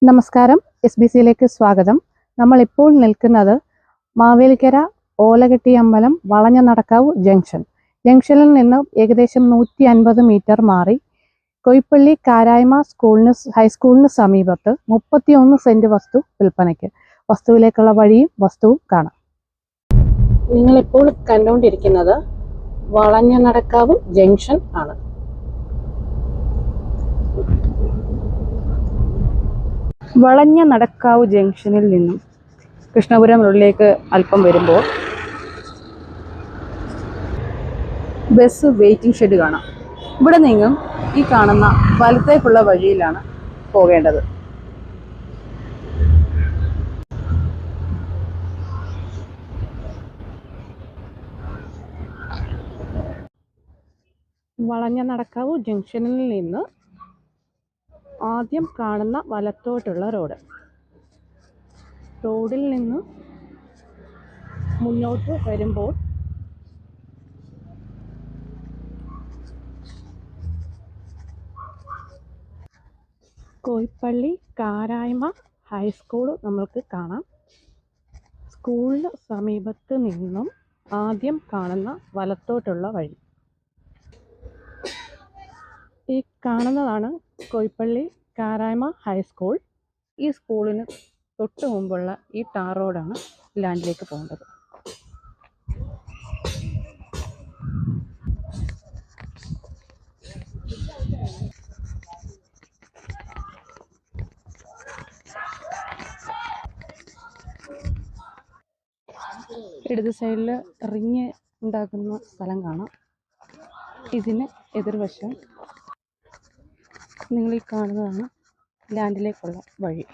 നമസ്കാരം, SBCയിലേക്ക് സ്വാഗതം. നമ്മളിപ്പോൾ നിൽക്കുന്നത് മാവേലിക്കര ഓലകെട്ടിയമ്പലം വളഞ്ഞനടക്കാവ് ജംഗ്ഷനിൽ നിന്ന് ഏകദേശം 150 മീറ്റർ മാറി കൊയ്പ്പള്ളി കാരായ്മ ഹൈസ്കൂളിന് സമീപത്ത് 31 സെന്റ് വസ്തു വിൽപ്പനയ്ക്ക്. വസ്തുവിലേക്കുള്ള വഴിയും വസ്തുവും കാണാം. നിങ്ങളിപ്പോൾ കണ്ടുകൊണ്ടിരിക്കുന്നത് വളഞ്ഞനടക്കാവ് ജംഗ്ഷൻ ആണ്. വളഞ്ഞനടക്കാവ് ജംഗ്ഷനിൽ നിന്നും കൃഷ്ണപുരം റോഡിലേക്ക് അല്പം വരുമ്പോൾ ബസ് വെയിറ്റിംഗ് ഷെഡ് കാണാം. ഇവിടെ നിന്നും ഈ കാണുന്ന വലത്തേക്കുള്ള വഴിയിലാണ് പോകേണ്ടത്. വളഞ്ഞനടക്കാവ് ജംഗ്ഷനിൽ നിന്ന് ആദ്യം കാണുന്ന വലത്തോട്ടുള്ള റോഡിൽ നിന്ന് മുന്നോട്ട് വരുമ്പോൾ കൊയ്പ്പള്ളി കാരായ്മ ഹൈസ്കൂൾ നമ്മൾക്ക് കാണാം. സ്കൂളിന് സമീപത്ത് നിന്നും ആദ്യം കാണുന്ന വലത്തോട്ടുള്ള വഴി. ഈ കാണുന്നതാണ് കൊയ്പ്പള്ളി കാരായ്മ ഹൈസ്കൂൾ. ഈ സ്കൂളിന് തൊട്ട് മുമ്പുള്ള ഈ ടാർ റോഡാണ് ലാൻഡിലേക്ക് പോകേണ്ടത്. ഇടത് സൈഡിൽ റിങ് ഉണ്ടാക്കുന്ന സ്ഥലം കാണാം. ഇതിന് എതിർവശം നിങ്ങൾ ഈ കാണുന്നതാണ് ലാൻഡിലേക്കുള്ള വഴി.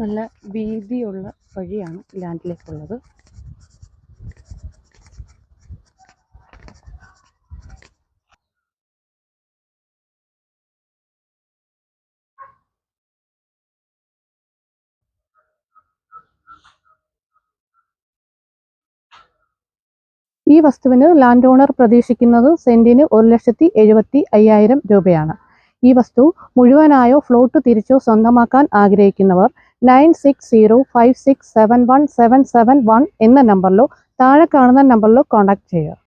നല്ല വീതിയുള്ള വഴിയാണ് ലാൻഡിലേക്കുള്ളത്. ഈ വസ്തുവിന് ലാൻഡ് ഓണർ പ്രതീക്ഷിക്കുന്നത് സെന്റിന് 1,75,000 രൂപയാണ്. ഈ വസ്തു മുഴുവനായോ ഫ്ലോട്ട് തിരിച്ചോ സ്വന്തമാക്കാൻ ആഗ്രഹിക്കുന്നവർ 9605671771 എന്ന നമ്പറിലോ താഴെ കാണുന്ന നമ്പറിലോ കോൺടാക്ട് ചെയ്യുക.